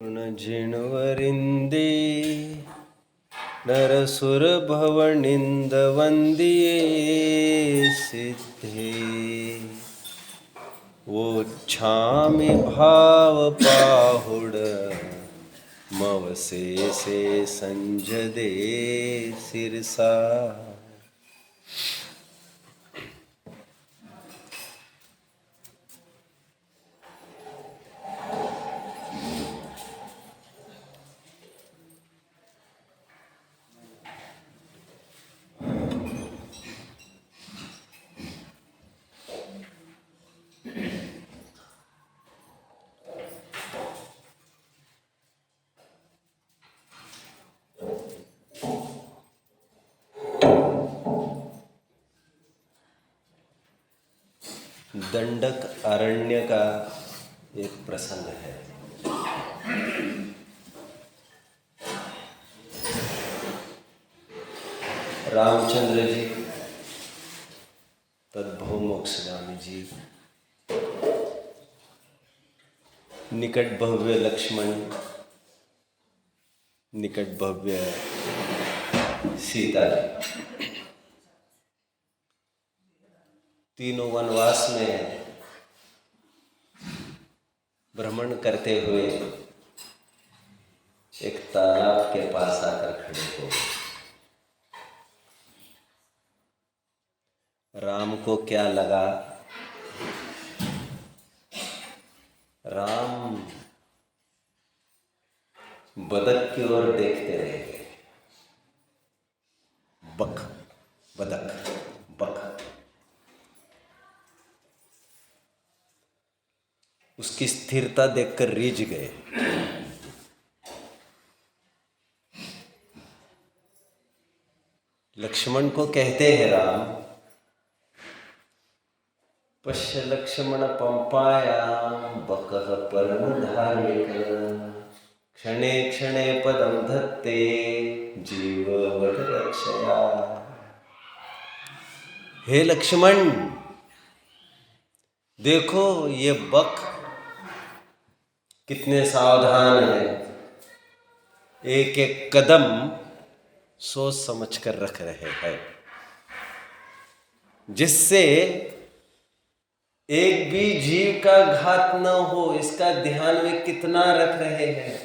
जिणवरिन्दे नरसुरभवनिन्दवन्द्ये सिद्धे वोच्छामि भावपाहुड मवशेषे संजदे शिरसा। दंडक अरण्य का एक प्रसंग है। रामचंद्र जी, तद्भवमोक्षगामी जी, निकट भव्य लक्ष्मण, निकट भव्य सीता जी, तीनों वनवास में भ्रमण करते हुए एक तालाब के पास आकर खड़े हो। राम को क्या लगा? राम बदक की ओर देखते रह गए। बक, बदक, बक। उसकी स्थिरता देखकर रीझ गए। लक्ष्मण को कहते हैं राम, पश्य लक्ष्मण पंपायां बकः परम धार्मिक क्षणे क्षणे पदम धत्ते जीववद रक्षया। हे लक्ष्मण, देखो ये बक कितने सावधान हैं, एक एक कदम सोच समझ कर रख रहे हैं, जिससे एक भी जीव का घात न हो, इसका ध्यान वे कितना रख रहे हैं।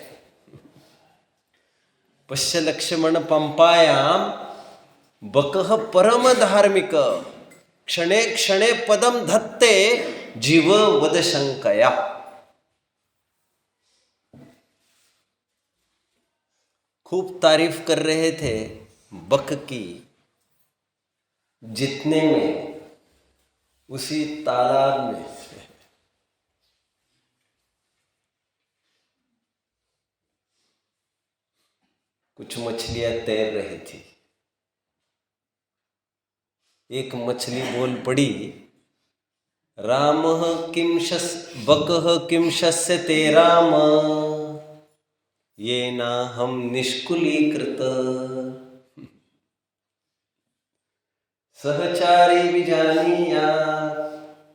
पश्य लक्ष्मण पंपायाम बकः परम धार्मिक क्षणे क्षणे पदम धत्ते जीव वद शंकया। खूब तारीफ कर रहे थे बक की, जितने में उसी तालाब में कुछ मछलियां तैर रही थी। एक मछली बोल पड़ी, रामः किम शस बकः किम शस्यते राम ये ना हम निष्कुलीकृत सहचारी विजानीया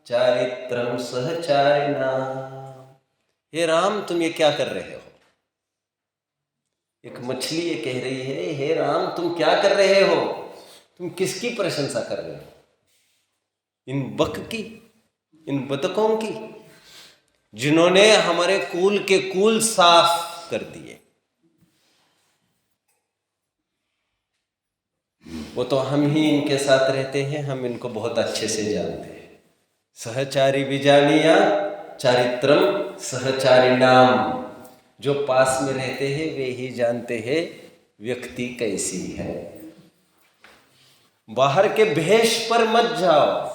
चारित्रम सहचारिणा। हे राम, तुम ये क्या कर रहे हो? एक मछली ये कह रही है, हे राम तुम क्या कर रहे हो? तुम किसकी प्रशंसा कर रहे हो? इन बक की, इन बतकों की, जिन्होंने हमारे कुल के कुल साफ कर दिए। वो तो हम ही इनके साथ रहते हैं, हम इनको बहुत अच्छे से जानते हैं। सहचारी विजानिया चारित्रम सहचारिणाम। जो पास में रहते हैं वे ही जानते हैं व्यक्ति कैसी है। बाहर के भेष पर मत जाओ।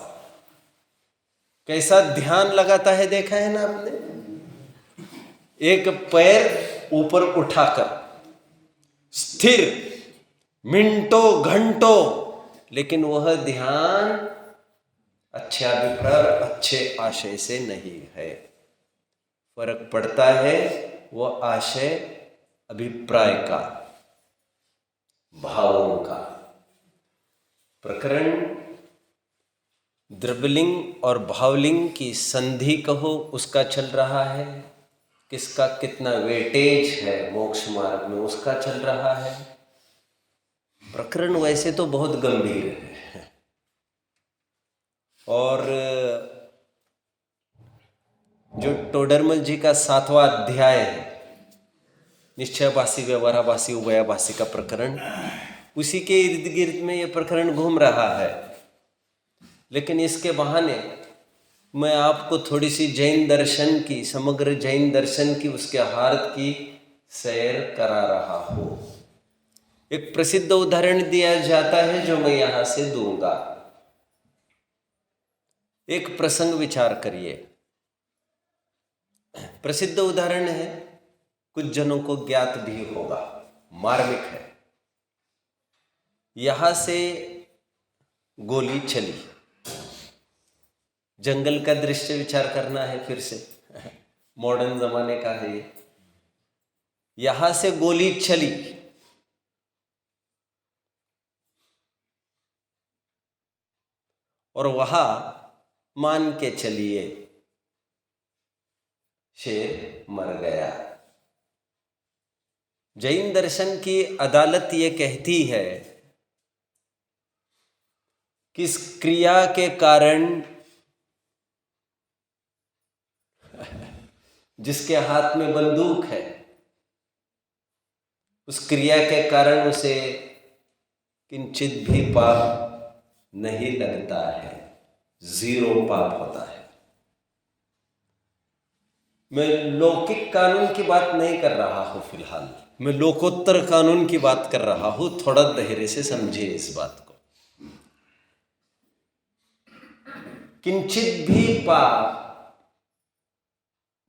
कैसा ध्यान लगाता है देखा है ना आपने? एक पैर ऊपर उठाकर स्थिर मिनटों घंटों, लेकिन वह ध्यान अच्छे अभिप्राय और अच्छे आशय से नहीं है। फर्क पड़ता है वो आशय अभिप्राय का, भावों का। प्रकरण द्रव्यलिंग और भावलिंग की संधि कहो उसका चल रहा है, किसका कितना वेटेज है मोक्ष मार्ग में, उसका चल रहा है। प्रकरण वैसे तो बहुत गंभीर है। और जो टोडरमल जी का 7वां अध्याय है, निश्चयभाषी, व्यवहाराभाषी, उभयाभाषी का प्रकरण, उसी के इर्द गिर्द में ये प्रकरण घूम रहा है। लेकिन इसके बहाने मैं आपको थोड़ी सी जैन दर्शन की, समग्र जैन दर्शन की, उसके हार्द की सैर करा रहा हूँ। एक प्रसिद्ध उदाहरण दिया जाता है जो मैं यहां से दूंगा। एक प्रसंग विचार करिए। प्रसिद्ध उदाहरण है, कुछ जनों को ज्ञात भी होगा, मार्मिक है। यहां से गोली चली, जंगल का दृश्य विचार करना है फिर से, मॉडर्न जमाने का है ये। यहां से गोली चली और वहां मान के चलिए शेर मर गया। जैन दर्शन की अदालत ये कहती है कि इस क्रिया के कारण जिसके हाथ में बंदूक है, उस क्रिया के कारण उसे किंचित भी पाप नहीं लगता है, 0 पाप होता है। मैं लौकिक कानून की बात नहीं कर रहा हूं फिलहाल, मैं लोकोत्तर कानून की बात कर रहा हूं। थोड़ा धैर्य से समझिए इस बात को। किंचित भी पाप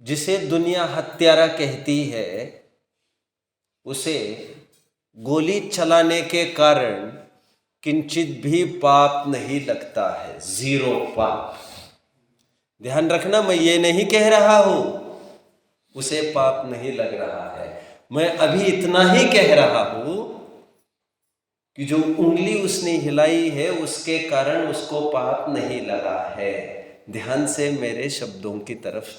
जिसे दुनिया हत्यारा कहती है, उसे गोली चलाने के कारण किंचित भी पाप नहीं लगता है, 0 पाप। ध्यान रखना, मैं ये नहीं कह रहा हूं उसे पाप नहीं लग रहा है। मैं अभी इतना ही कह रहा हूं कि जो उंगली उसने हिलाई है उसके कारण उसको पाप नहीं लगा है। ध्यान से मेरे शब्दों की तरफ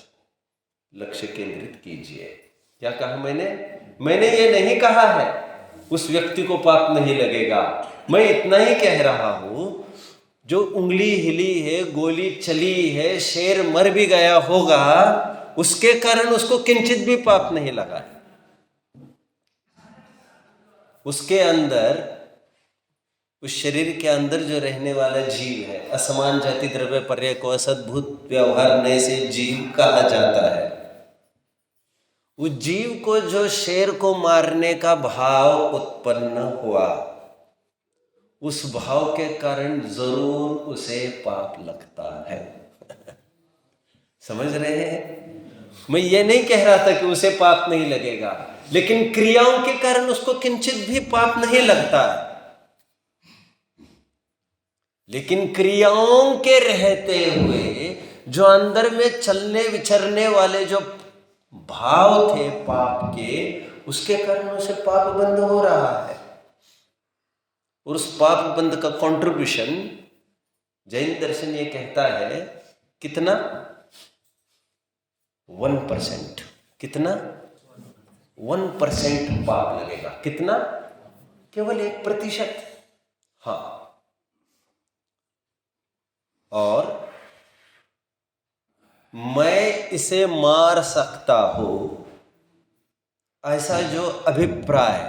लक्ष्य केंद्रित कीजिए। क्या कहा मैंने ये नहीं कहा है उस व्यक्ति को पाप नहीं लगेगा। मैं इतना ही कह रहा हूं, जो उंगली हिली है, गोली चली है, शेर मर भी गया होगा, उसके कारण उसको किंचित भी पाप नहीं लगा है। उसके अंदर, उस शरीर के अंदर जो रहने वाला जीव है, असमान जाति द्रव्य पर्याय को असद्भुत व्यवहार नए से जीव कहा जाता है। उस जीव को जो शेर को मारने का भाव उत्पन्न हुआ, उस भाव के कारण जरूर उसे पाप लगता है। समझ रहे हैं? मैं ये नहीं कह रहा था कि उसे पाप नहीं लगेगा, लेकिन क्रियाओं के कारण उसको किंचित भी पाप नहीं लगता। लेकिन क्रियाओं के रहते हुए जो अंदर में चलने विचरने वाले जो भाव थे पाप के, उसके कारण उसे पाप बंद हो रहा है। और उस पाप बंद का कंट्रीब्यूशन जैन दर्शन ये कहता है कितना, 1%। कितना? 1% पाप लगेगा। कितना? केवल 1%। हाँ। और मैं इसे मार सकता हूं, ऐसा जो अभिप्राय,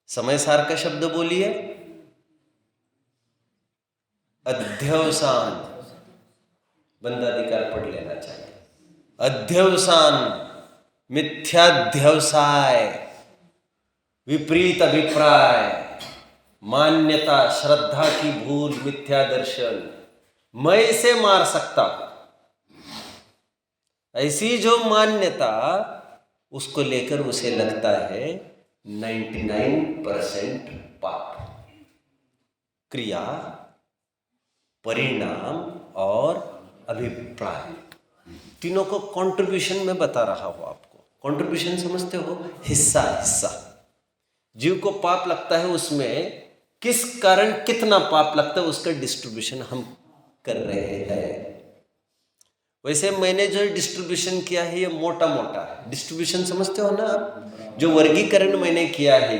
समय सार का शब्द बोलिए, अध्यवसान, बंदाधिकार पढ़ लेना चाहिए। अध्यवसान, मिथ्याध्यवसाय, विपरीत अभिप्राय, मान्यता, श्रद्धा की भूल, मिथ्या दर्शन, मैं इसे मार सकता हूं। ऐसी जो मान्यता, उसको लेकर उसे लगता है 99% पाप। क्रिया, परिणाम और अभिप्राय, तीनों को कंट्रीब्यूशन में बता रहा हूं आपको। कंट्रीब्यूशन समझते हो? हिस्सा। जीव को पाप लगता है, उसमें किस कारण कितना पाप लगता है, उसका डिस्ट्रीब्यूशन हम कर रहे हैं। वैसे मैंने जो डिस्ट्रीब्यूशन किया है ये मोटा मोटा है। डिस्ट्रीब्यूशन समझते हो ना आप? जो वर्गीकरण मैंने किया है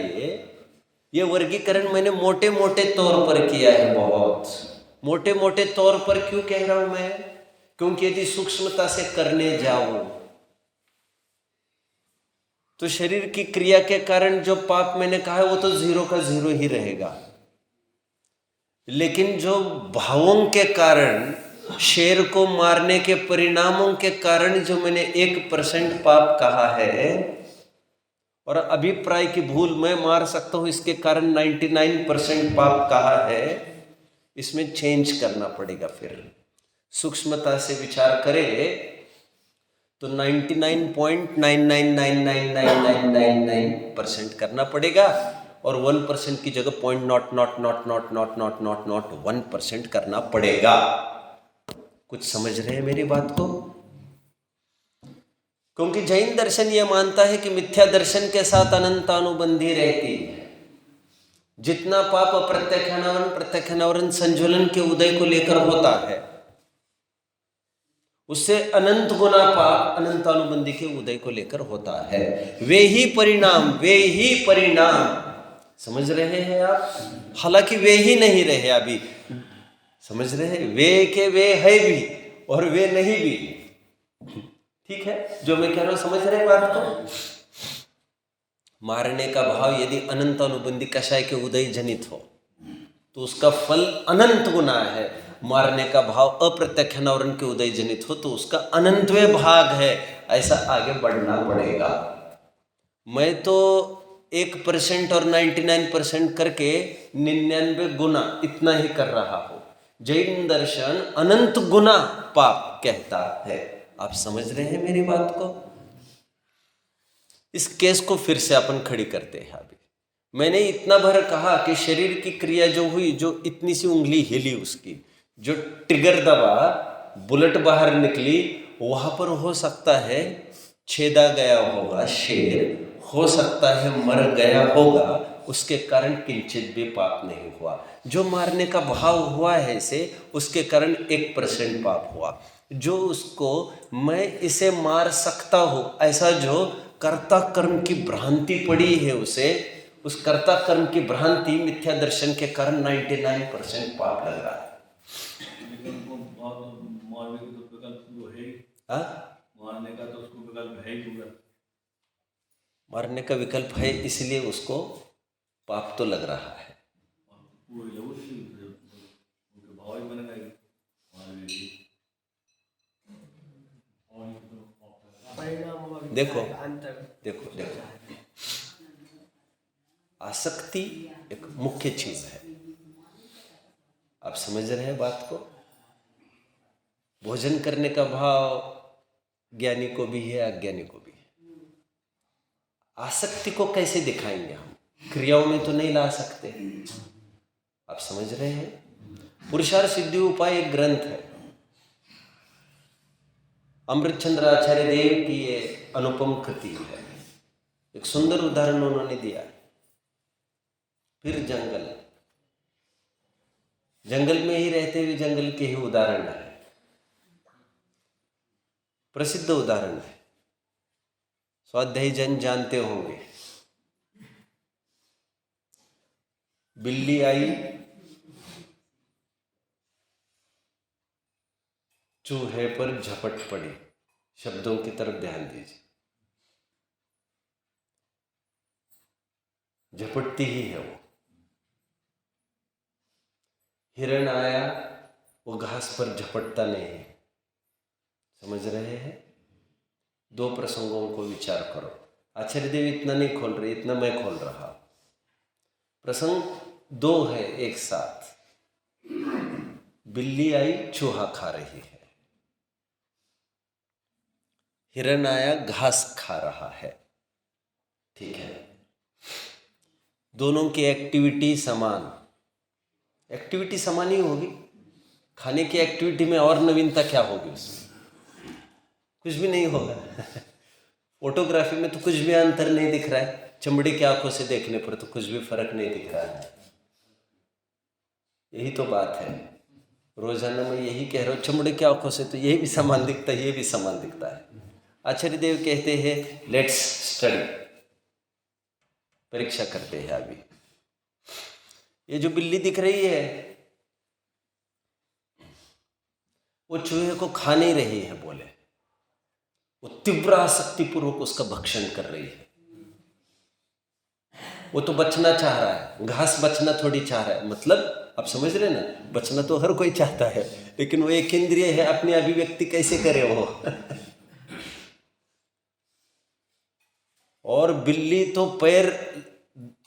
ये वर्गीकरण मैंने मोटे मोटे तौर पर किया है। बहुत मोटे मोटे तौर पर क्यों कह रहा हूं मैं? क्योंकि यदि सूक्ष्मता से करने जाओ तो शरीर की क्रिया के कारण जो पाप मैंने कहा है वो तो 0 का 0 ही रहेगा। लेकिन जो भावों के कारण, शेर को मारने के परिणामों के कारण जो मैंने 1% पाप कहा है, और अभिप्राय की भूल मैं मार सकता हूं इसके कारण 99% पाप कहा है, इसमें चेंज करना पड़ेगा। फिर सूक्ष्मता से विचार करें तो 99.99999999% करना पड़ेगा, और 1% की जगह 0.000000001% करना पड़ेगा। कुछ समझ रहे हैं मेरी बात को? क्योंकि जैन दर्शन यह मानता है कि मिथ्या दर्शन के साथ अनंतानुबंधी रहती है। जितना पाप अप्रत्यक्षानावरण प्रत्यक्षानावरण संज्वलन के उदय को लेकर होता है, उससे अनंत गुना पाप अनंतानुबंधी के उदय को लेकर होता है। वे ही परिणाम समझ रहे हैं आप? हालांकि वे ही नहीं रहे अभी, समझ रहे हैं? वे के वे है भी और वे नहीं भी। ठीक है जो मैं कह रहा हूं, समझ रहे हैं बात को? मारने का भाव यदि अनंत अनुबंधी कषाय के उदय जनित हो तो उसका फल अनंत गुना है। मारने का भाव अप्रत्यक्ष अनावरण के उदय जनित हो तो उसका अनंतवे भाग है। ऐसा आगे बढ़ना पड़ेगा। मैं तो 1% और 99% करके 99 गुना इतना ही कर रहा हूं। जैन दर्शन अनंत गुना पाप कहता है। आप समझ रहे हैं मेरी बात को? इस केस को फिर से अपन खड़ी करते हैं। अभी मैंने इतना भर कहा कि शरीर की क्रिया जो हुई, जो इतनी सी उंगली हिली, उसकी जो ट्रिगर दबा, बुलेट बाहर निकली, वहां पर हो सकता है छेदा गया होगा शेर, हो सकता है मर गया होगा, उसके कारण किंचित भी पाप नहीं हुआ। जो मारने का भाव हुआ है इसे, उसके कारण 1% पाप हुआ। जो उसको मैं इसे मार सकता हूं, ऐसा जो कर्ता कर्म की भ्रांति पड़ी है उसे, उस कर्ता कर्म की भ्रांति मिथ्या दर्शन के कारण 99% पाप लग रहा है। मारने का तो उसको विकल्प है ही पूरा। मारने का विकल्प है, इसलिए उसको पाप तो लग रहा है। देखो देखो देखो, आसक्ति एक मुख्य चीज है। आप समझ रहे हैं बात को? भोजन करने का भाव ज्ञानी को भी है, अज्ञानी को भी है। आसक्ति को कैसे दिखाएंगे हम? क्रियाओं में तो नहीं ला सकते। आप समझ रहे हैं? पुरुषार्थ सिद्धि उपाय एक ग्रंथ है। अमृतचंद्र आचार्य देव की ये अनुपम कृति है। एक सुंदर उदाहरण उन्होंने दिया। फिर जंगल में ही रहते हुए जंगल के ही उदाहरण है। प्रसिद्ध उदाहरण है, स्वाध्यायी जन जानते होंगे। बिल्ली आई, चूहे पर झपट पड़ी। शब्दों की तरफ ध्यान दीजिए, झपटती ही है वो। हिरण आया, वो घास पर झपटता नहीं है। समझ रहे हैं? दो प्रसंगों को विचार करो। आचार्य देव इतना नहीं खोल रहे, इतना मैं खोल रहा। प्रसंग 2 है एक साथ। बिल्ली आई, चूहा खा रही है। हिरण आया, घास खा रहा है। ठीक है, दोनों की एक्टिविटी समान। एक्टिविटी समान ही होगी। खाने की एक्टिविटी में और नवीनता क्या होगी? उसमें कुछ भी नहीं होगा। फोटोग्राफी में तो कुछ भी अंतर नहीं दिख रहा है। चमड़ी की आंखों से देखने पर तो कुछ भी फर्क नहीं दिख रहा है। यही तो बात है। रोजाना मैं यही कह रहा हूँ, चमड़े की आंखों से तो ये भी समान दिखता है, ये भी समान दिखता है। आचार्य देव कहते हैं लेट्स स्टडी, परीक्षा करते हैं। अभी ये जो बिल्ली दिख रही है वो चूहे को खा नहीं रही है, बोले वो तीव्र आसक्ति पूर्वक उसका भक्षण कर रही है। वो तो बचना चाह रहा है, घास बचना थोड़ी चाह रहा है, मतलब आप समझ रहे ना, बचना तो हर कोई चाहता है, लेकिन वो एक इंद्रिय है, अपनी अभिव्यक्ति कैसे करे वो। और बिल्ली तो पैर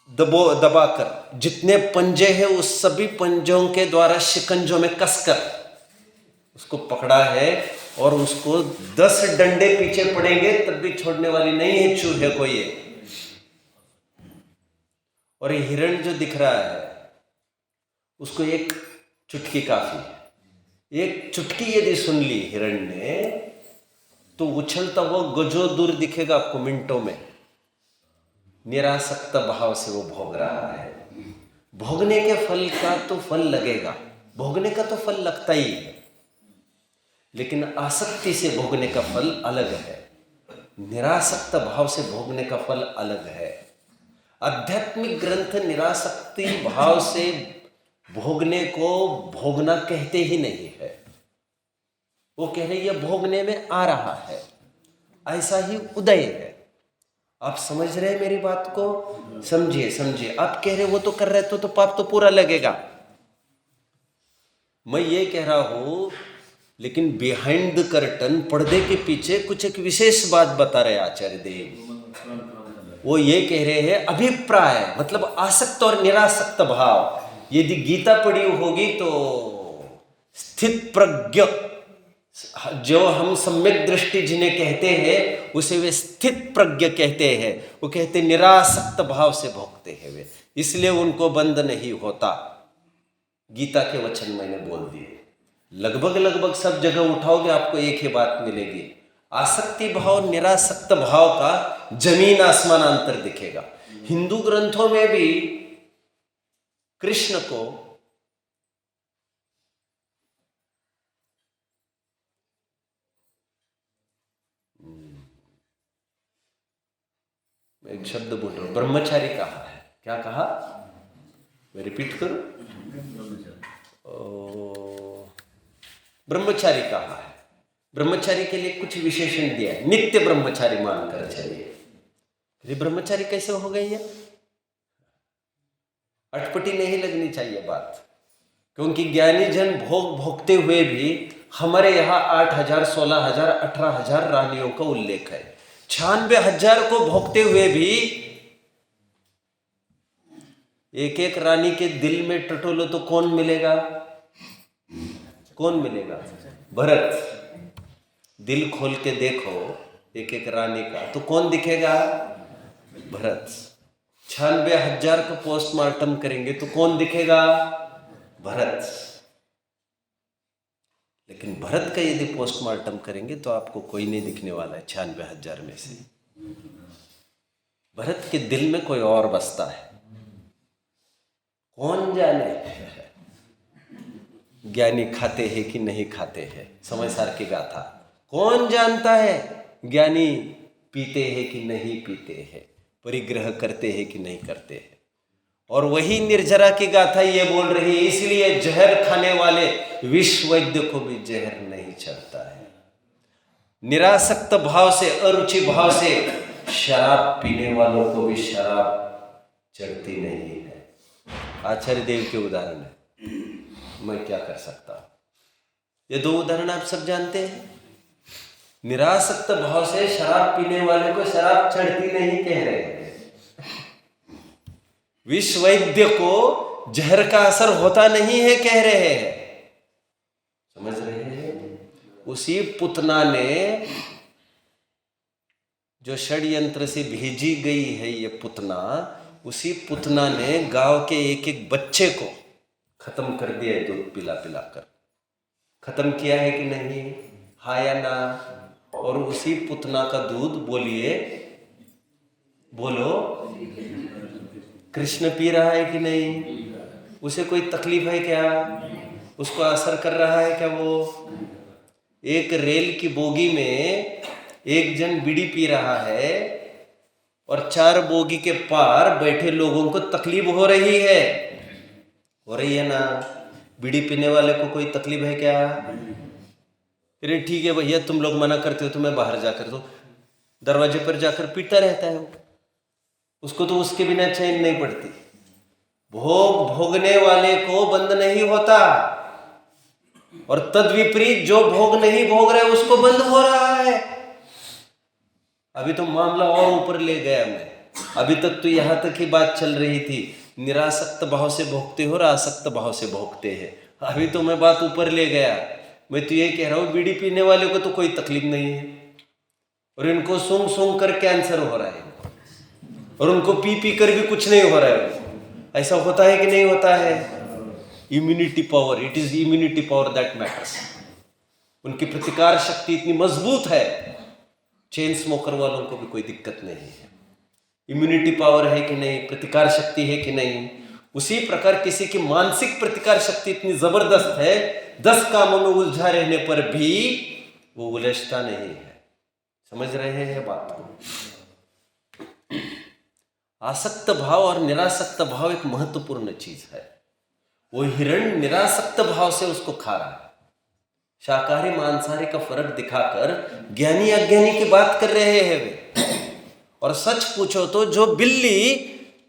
दबाकर जितने पंजे हैं उस सभी पंजों के द्वारा शिकंजों में कसकर उसको पकड़ा है, और उसको 10 डंडे पीछे पड़ेंगे तब भी छोड़ने वाली नहीं है चूहे को ये। और ये हिरण जो दिख रहा है उसको एक चुटकी काफी है। एक चुटकी यदि सुन ली हिरण ने तो उछलता हुआ गजो दूर दिखेगा आपको मिनटों में। निरासक्त भाव से वो भोग रहा है। भोगने के फल का तो फल लगेगा, भोगने का तो फल लगता ही है, लेकिन आसक्ति से भोगने का फल अलग है, निरासक्त भाव से भोगने का फल अलग है। आध्यात्मिक ग्रंथ निरासक्ति भाव से भोगने को भोगना कहते ही नहीं है। वो कह रहे ये भोगने में आ रहा है, ऐसा ही उदय है। आप समझ रहे हैं मेरी बात को? समझिए समझिए। आप कह रहे वो तो कर रहे तो पाप तो पूरा लगेगा। मैं ये कह रहा हूं, लेकिन बिहाइंड द कर्टन, पर्दे के पीछे कुछ एक विशेष बात बता रहे आचार्य देव। वो ये कह रहे हैं अभिप्राय, मतलब आसक्त और निरासक्त भाव। यदि गीता पढ़ी होगी तो स्थित प्रज्ञ, जो हम सम्यक दृष्टि जिन्हें कहते हैं उसे वे स्थित प्रज्ञ कहते हैं। वो कहते निरासक्त भाव से भोगते हैं वे, इसलिए उनको बंध नहीं होता। गीता के वचन मैंने बोल दिए, लगभग सब जगह उठाओगे आपको एक ही बात मिलेगी। आसक्ति भाव निरासक्त भाव का जमीन आसमान अंतर दिखेगा। हिंदू ग्रंथों में भी कृष्ण को एक शब्द बोल रहा हूं, ब्रह्मचारी कहा है। क्या कहा? मैं रिपीट करूं? ब्रह्मचारी कहा है। ब्रह्मचारी के लिए कुछ विशेषण दिया है, नित्य ब्रह्मचारी मानकर चलिए। ये ब्रह्मचारी कैसे हो गई है? अटपटी नहीं लगनी चाहिए बात, क्योंकि ज्ञानी जन भोगते हुए भी हमारे यहाँ 8,000, 16,000, 18,000 रानियों का उल्लेख है। 96,000 को भोगते हुए भी एक एक रानी के दिल में टटोलो तो कौन मिलेगा? कौन मिलेगा? भरत। दिल खोल के देखो एक एक रानी का तो कौन दिखेगा? भरत। 96,000 को पोस्टमार्टम करेंगे तो कौन दिखेगा? भरत। लेकिन भरत का यदि पोस्टमार्टम करेंगे तो आपको कोई नहीं दिखने वाला है 96,000 में से। भरत के दिल में कोई और बसता है, कौन जाने। ज्ञानी खाते हैं कि नहीं खाते हैं, समय सार की गाथा कौन जानता है। ज्ञानी पीते हैं कि नहीं पीते हैं, परिग्रह करते हैं कि नहीं करते हैं। और वही निर्जरा की गाथा ये बोल रही है, इसलिए जहर खाने वाले विष वैद्य को भी जहर नहीं चढ़ता है। निरासक्त भाव से, अरुचि भाव से शराब पीने वालों को भी शराब चढ़ती नहीं है। आचार्य देव के उदाहरण है, मैं क्या कर सकता हूं। ये 2 उदाहरण आप सब जानते हैं। निरासक्त भाव से शराब पीने वाले को शराब चढ़ती नहीं कह रहे हैं, विष वैद्य को जहर का असर होता नहीं है कह रहे हैं। समझ रहे हैं? उसी पुतना ने, जो षड्यंत्र से भेजी गई है ये पुतना, उसी पुतना ने गांव के एक एक बच्चे को खत्म कर दिया है, दूध पिला पिला कर। खत्म किया है कि नहीं? हाँ या ना? और उसी पुतना का दूध, बोलिए, बोलो, कृष्ण पी रहा है कि नहीं? उसे कोई तकलीफ है क्या? उसको असर कर रहा है क्या? वो एक रेल की बोगी में एक जन बीड़ी पी रहा है और 4 बोगी के पार बैठे लोगों को तकलीफ हो रही है ना? बीड़ी पीने वाले को कोई तकलीफ है क्या? अरे ठीक है भैया, तुम लोग मना करते हो तो मैं बाहर जाकर तो दरवाजे पर जाकर पीता रहता है वो, उसको तो उसके बिना चैन नहीं पड़ती। भोग भोगने वाले को बंद नहीं होता, और तद विपरीत जो भोग नहीं भोग रहे उसको बंद हो रहा है। अभी तो मामला और ऊपर ले गया मैं। अभी तक तो यहां तक ही बात चल रही थी, निरासक्त भाव से भोगते हो और आसक्त भाव से भोगते हैं। अभी तो मैं बात ऊपर ले गया। मैं तो ये कह रहा हूं, बीड़ी पीने वाले को तो कोई तकलीफ नहीं है, और इनको सूंघ सूंघ कर कैंसर हो रहा है, और उनको पी पी कर भी कुछ नहीं हो रहा है। ऐसा होता है कि नहीं होता है? Immunity power, it is immunity power that matters. उनकी प्रतिकार शक्ति इतनी मजबूत है, चेन स्मोकर वालों को भी कोई दिक्कत नहीं है। इम्यूनिटी पावर है कि नहीं, प्रतिकार शक्ति है कि नहीं, उसी प्रकार किसी की मानसिक प्रतिकार शक्ति इतनी जबरदस्त है, 10 कामों में उलझा रहने पर भी वो उलझता नहीं है। समझ रहे हैं बात को? आसक्त भाव और निरासक्त भाव एक महत्वपूर्ण चीज है। वो हिरण निरासक्त भाव से उसको खा रहा है, शाकाहारी मांसाहारी का फर्क दिखाकर ज्ञानी अज्ञानी की बात कर रहे हैं वे। और सच पूछो तो जो बिल्ली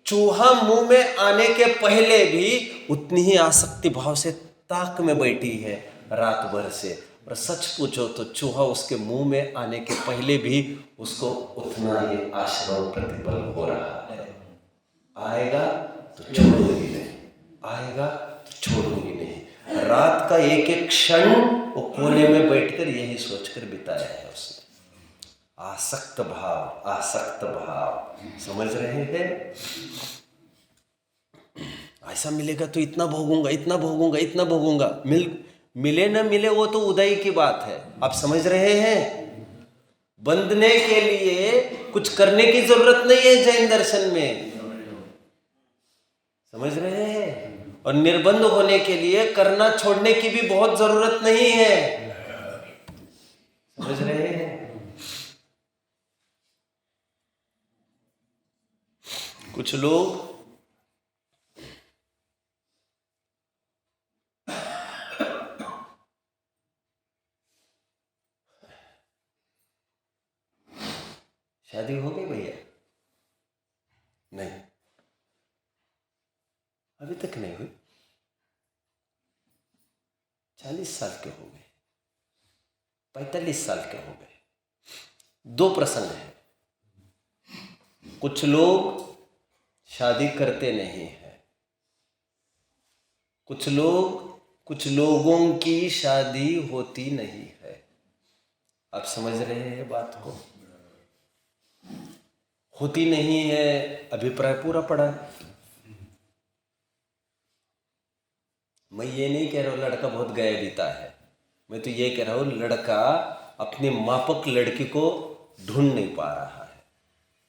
चूहा मुंह में आने के पहले भी उतनी ही आसक्ति भाव से ताक में बैठी है रात भर से, और सच पूछो तो चूहा उसके मुंह में आने के पहले भी उसको उतना ही आश्रव प्रतिपल हो रहा है। आएगा तो छोड़ूंगी नहीं, आएगा तो छोड़ूंगी नहीं। रात का एक एक क्षण वो कोने में बैठकर यही सोचकर बिताया है उसने। आसक्त भाव, आसक्त भाव, समझ रहे हैं? ऐसा मिलेगा तो इतना भोगूंगा, इतना भोगूंगा, इतना भोगूंगा। मिले न मिले वो तो उदय की बात है। आप समझ रहे हैं? बंधने के लिए कुछ करने की जरूरत नहीं है जैन दर्शन में, समझ रहे हैं? और निर्बंध होने के लिए करना छोड़ने की भी बहुत जरूरत नहीं है, समझ रहे हैं? कुछ लोग शादी हो गई भैया? नहीं, अभी तक नहीं हुई। 40 साल के हो गए, 45 साल के हो गए। 2 प्रसंग है। कुछ लोग शादी करते नहीं है, कुछ लोगों की शादी होती नहीं है। आप समझ रहे हैं बात को? होती नहीं है, अभिप्राय पूरा पड़ा है। मैं ये नहीं कह रहा हूं लड़का बहुत गया बीता है, मैं तो ये कह रहा हूं लड़का अपने मापक लड़की को ढूंढ नहीं पा रहा है।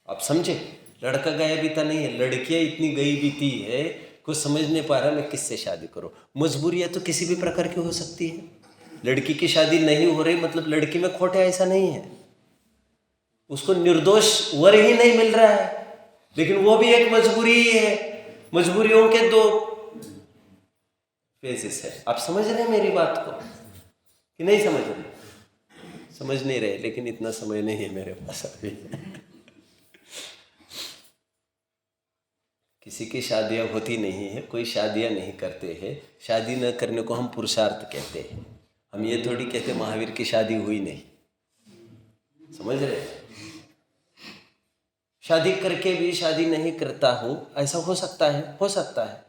आप समझे? लड़का गया बीता नहीं है, लड़कियां इतनी गई बीती है, कुछ समझ नहीं पा रहा मैं किससे शादी करूं। मजबूरियां तो किसी भी प्रकार की हो सकती है। लड़की की शादी नहीं हो रही मतलब लड़की में खोट है, ऐसा नहीं है। उसको निर्दोष वर ही नहीं मिल रहा है, लेकिन वो भी एक मजबूरी ही है। मजबूरियों के 2 फेजेस है। आप समझ रहे हैं मेरी बात को कि नहीं समझ रहे? समझ नहीं रहे, लेकिन इतना समय नहीं है मेरे पास अभी। किसी की शादियां होती नहीं है, कोई शादियां नहीं करते हैं। शादी न करने को हम पुरुषार्थ कहते हैं। हम ये थोड़ी कहते महावीर की शादी हुई नहीं, समझ रहे? शादी करके भी शादी नहीं करता हूं, ऐसा हो सकता है, हो सकता है।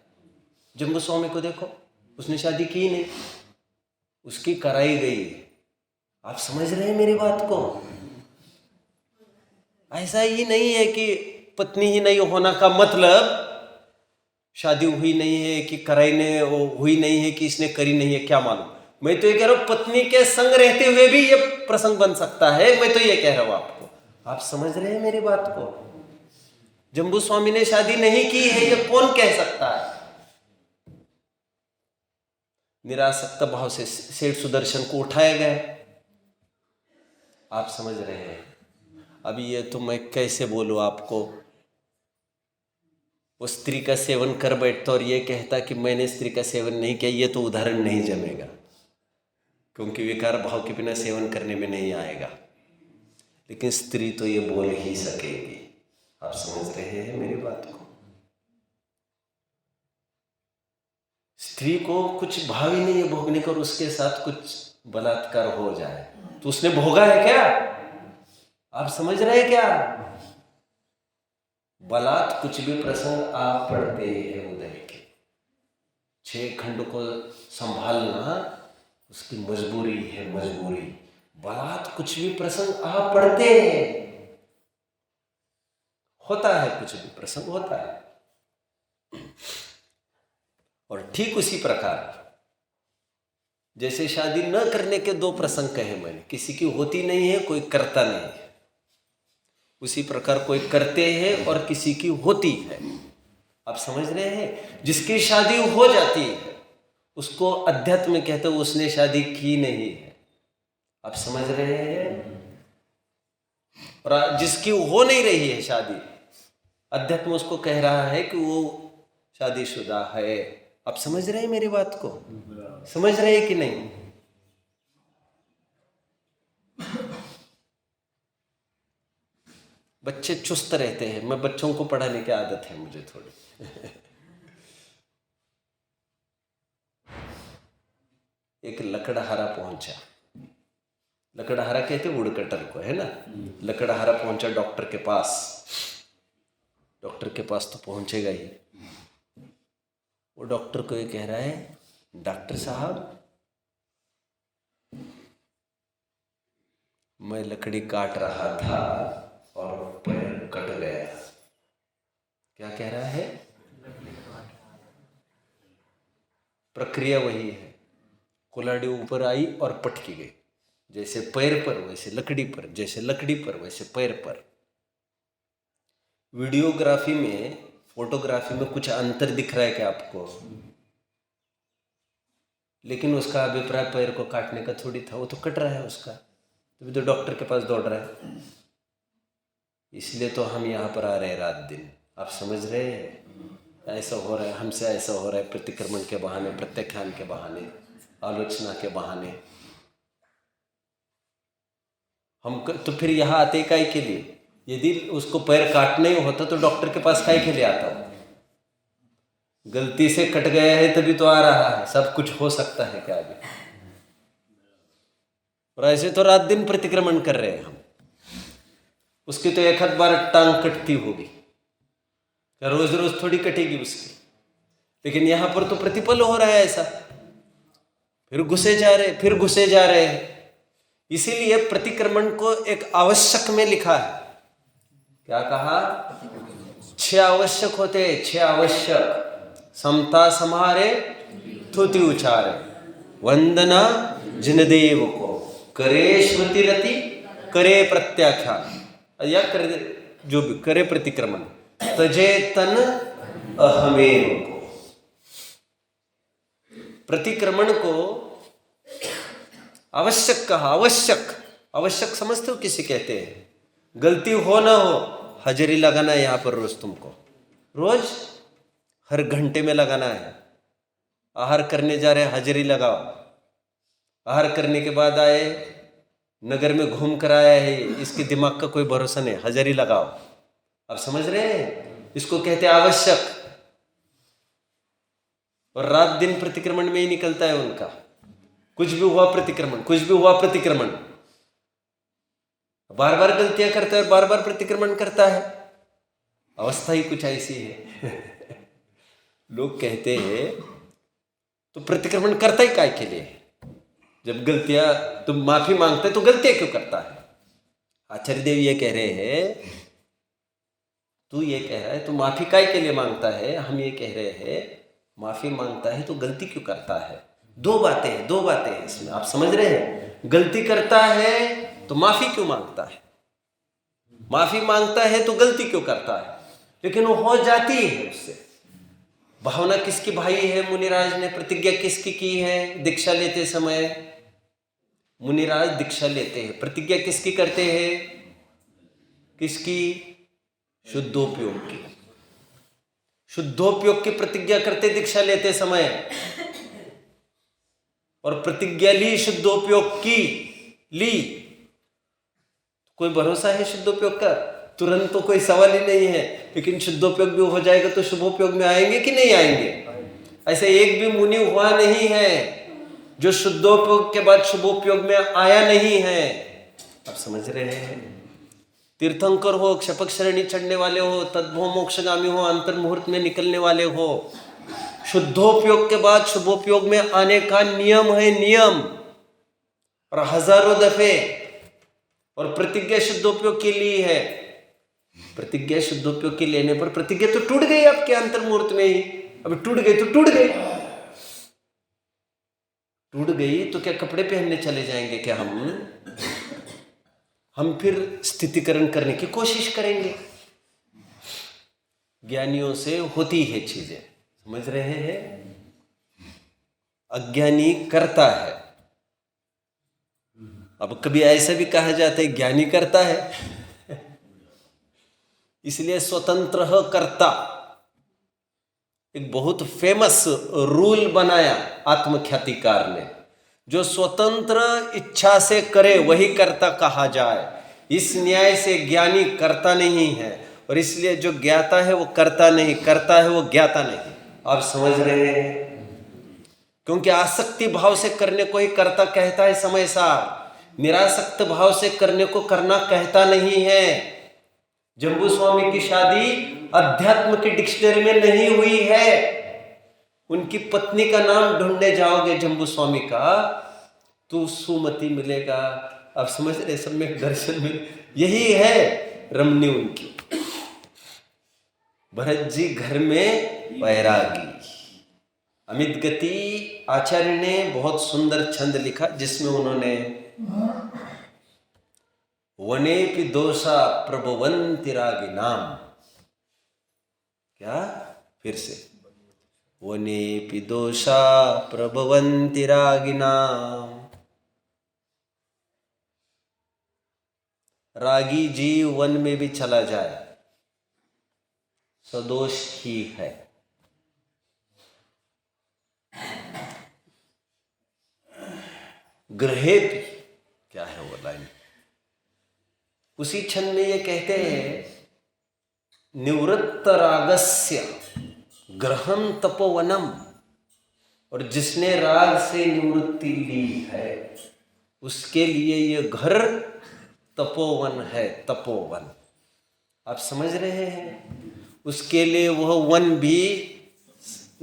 जम्बू स्वामी को देखो, उसने शादी की नहीं, उसकी कराई गई। आप समझ रहे हैं मेरी बात को? ऐसा ही नहीं है कि पत्नी ही नहीं होना का मतलब शादी हुई नहीं है कि कराई ने हुई नहीं है कि इसने करी नहीं है, क्या मालूम। मैं तो ये कह रहा हूं पत्नी के संग रहते हुए भी ये प्रसंग बन सकता है। मैं तो ये कह रहा हूं आपको, आप समझ रहे हैं मेरी बात को? जम्बू स्वामी ने शादी नहीं की है, ये कौन कह सकता है? निरासक्त भाव से सेठ सुदर्शन को उठाया गया। आप समझ रहे हैं? अभी ये तो मैं कैसे बोलूं आपको, वो स्त्री का सेवन कर बैठता और ये कहता कि मैंने स्त्री का सेवन नहीं किया, ये तो उदाहरण नहीं जमेगा, क्योंकि विकार भाव के बिना सेवन करने में नहीं आएगा। लेकिन स्त्री तो ये बोल ही सकेगी। आप समझ रहे हैं मेरी बात को? स्त्री को कुछ भाव ही नहीं है भोगने का, और उसके साथ कुछ बलात्कार हो जाए तो उसने भोगा है क्या? आप समझ रहे हैं क्या? बलात् कुछ भी प्रसंग आप पढ़ते हैं उदय के, 6 खंड को संभालना उसकी मजबूरी है, मजबूरी। बलात् कुछ भी प्रसंग आप पढ़ते हैं, होता है, कुछ भी प्रसंग होता है। और ठीक उसी प्रकार जैसे शादी न करने के 2 प्रसंग कहे मैंने, किसी की होती नहीं है, कोई करता नहीं है, उसी प्रकार कोई करते हैं और किसी की होती है। आप समझ रहे हैं? जिसकी शादी हो जाती है उसको अध्यात्म में कहते हैं उसने शादी की नहीं है। आप समझ रहे हैं? और जिसकी हो नहीं रही है शादी, अध्यात्म उसको कह रहा है कि वो शादीशुदा है। आप समझ रहे हैं मेरी बात को? समझ रहे हैं कि नहीं? बच्चे चुस्त रहते हैं, मैं बच्चों को पढ़ाने की आदत है मुझे थोड़ी। एक लकड़हारा पहुंचा, लकड़हारा कहते वुडकटर को, है ना? लकड़हारा पहुंचा डॉक्टर के पास। डॉक्टर के पास तो पहुंचेगा ही। वो डॉक्टर को ये कह रहा है, डॉक्टर साहब मैं लकड़ी काट रहा था और पैर कट गया। क्या कह रहा है? प्रक्रिया वही है, कुल्हाड़ी ऊपर आई और पटकी गई। जैसे पैर पर वैसे लकड़ी पर, जैसे लकड़ी पर वैसे पैर पर। वीडियोग्राफी में, फोटोग्राफी में कुछ अंतर दिख रहा है क्या आपको? लेकिन उसका अभिप्राय पैर को काटने का थोड़ी था, वो तो कट रहा है उसका, तभी तो डॉक्टर के पास दौड़ रहा है। इसलिए तो हम यहाँ पर आ रहे हैं रात दिन। आप समझ रहे हैं? ऐसा हो रहा है हमसे, ऐसा हो रहा है प्रतिक्रमण के बहाने, प्रत्याख्यान के बहाने, आलोचना के बहाने। हम तो फिर यहाँ आते काहे के लिए? यदि उसको पैर काटना ही होता तो डॉक्टर के पास काहे के लिए आता हो? गलती से कट गया है तभी तो आ रहा है। सब कुछ हो सकता है क्या अभी? और ऐसे तो रात दिन प्रतिक्रमण कर रहे हैं हम। उसकी तो एक आध बार टांग कटती होगी, रोज रोज थोड़ी कटेगी उसकी। लेकिन यहां पर तो प्रतिपल हो रहा है ऐसा, फिर घुसे जा रहे, फिर घुसे जा रहे हैं। इसीलिए प्रतिक्रमण को एक आवश्यक में लिखा है। क्या कहा? 6 आवश्यक होते हैं, 6 आवश्यक। समता समारे, स्तुति उचारे, वंदना जिनदेव को, करे श्रुति रति, करे प्रत्याख्यान, या करे जो भी करे प्रतिक्रमण, तजे तन अहमेव को। प्रतिक्रमण को आवश्यक कहा। आवश्यक, आवश्यक समझते हो किसे कहते हैं? गलती हो ना हो, हाजिरी लगाना है यहाँ पर रोज, तुमको रोज हर घंटे में लगाना है। आहार करने जा रहे, हाजिरी लगाओ। आहार करने के बाद आए, नगर में घूम कर आया है, इसके दिमाग का कोई भरोसा नहीं, हाजिरी लगाओ। आप समझ रहे हैं? इसको कहते हैं आवश्यक। और रात दिन प्रतिक्रमण में ही निकलता है उनका। कुछ भी हुआ प्रतिक्रमण, कुछ भी हुआ प्रतिक्रमण। बार बार गलतियां करता है, बार बार प्रतिक्रमण करता है। अवस्था ही कुछ ऐसी है। लोग कहते हैं तो प्रतिक्रमण करता ही काय के लिए? जब गलतियां, तुम माफी मांगते तो गलतियां क्यों करता है? आचार्य देव ये कह रहे हैं, तू ये कह रहा है तो माफी काय के लिए मांगता है? हम ये कह रहे हैं माफी मांगता है तो गलती क्यों करता है? 2 बातें हैं, 2 बातें हैं इसमें। आप समझ रहे हैं? गलती करता है तो माफी क्यों मांगता है? माफी मांगता है तो गलती क्यों करता है? लेकिन वो हो जाती है उससे। भावना किसकी भाई है? मुनिराज ने प्रतिज्ञा किसकी की है दीक्षा लेते समय? मुनिराज दीक्षा लेते हैं, प्रतिज्ञा किसकी करते हैं? किसकी? शुद्धोपयोग की। शुद्धोपयोग की प्रतिज्ञा करते दीक्षा लेते समय, और प्रतिज्ञा ली, शुद्धोपयोग की ली। कोई भरोसा है शुद्धोपयोग का? तुरंत तो कोई सवाल ही नहीं है, लेकिन शुद्धोपयोग भी हो जाएगा तो शुभोपयोग में आएंगे कि नहीं आएंगे? ऐसे एक भी मुनि हुआ नहीं है जो शुद्धोपयोग के बाद शुभोपयोग में आया नहीं है। आप समझ रहे हैं? तीर्थंकर हो, क्षपक श्रेणी चढ़ने वाले हो, तद्भव मोक्षगामी हो, अंतर मुहूर्त में निकलने वाले हो, शुद्धोपयोग के बाद शुभोपयोग में आने का नियम है, नियम। और हजारों दफे। और प्रतिज्ञा शुद्धोपयोग के लिए है। प्रतिज्ञा शुद्धोपयोग के लेने पर प्रतिज्ञा तो टूट गई आपके अंतर मुहूर्त में ही। अब टूट गई तो टूट गई। टूट गई तो क्या कपड़े पहनने चले जाएंगे क्या हम फिर स्थितिकरण करने की कोशिश करेंगे। ज्ञानियों से होती है चीजें, समझ रहे हैं? अज्ञानी करता है। अब कभी ऐसा भी कहा जाता है ज्ञानी करता है, इसलिए स्वतंत्र कर्ता एक बहुत फेमस रूल बनाया आत्मख्यातिकार ने। जो स्वतंत्र इच्छा से करे वही कर्ता कहा जाए। इस न्याय से ज्ञानी कर्ता नहीं है, और इसलिए जो ज्ञाता है वो कर्ता नहीं, करता है वो ज्ञाता नहीं। आप समझ रहे हैं? क्योंकि आसक्ति भाव से करने को ही कर्ता कहता है समय सार, निरासक्त भाव से करने को करना कहता नहीं है। जम्बू स्वामी की शादी अध्यात्म की डिक्शनरी में नहीं हुई है। उनकी पत्नी का नाम ढूंढने जाओगे जम्बू स्वामी का तो सुमति मिलेगा। आप समझ रहे? सम्यक दर्शन में यही है रमनी उनकी। भरत जी घर में वैरागी। अमित गति आचार्य ने बहुत सुंदर छंद लिखा जिसमें उन्होंने वनेपि दोषा प्रभवन्ति रागिनाम, क्या? फिर से, वनेपि दोषा प्रभवन्ति रागिनाम। रागी जीव वन में भी चला जाए सदोष ही है। गृहेपि, क्या है वो लाइन? उसी छंद में ये कहते हैं निवृत्त रागस्य ग्रहम तपोवनम, और जिसने राग से निवृत्ति ली है उसके लिए ये घर तपोवन है। तपोवन, आप समझ रहे हैं? उसके लिए वह वन भी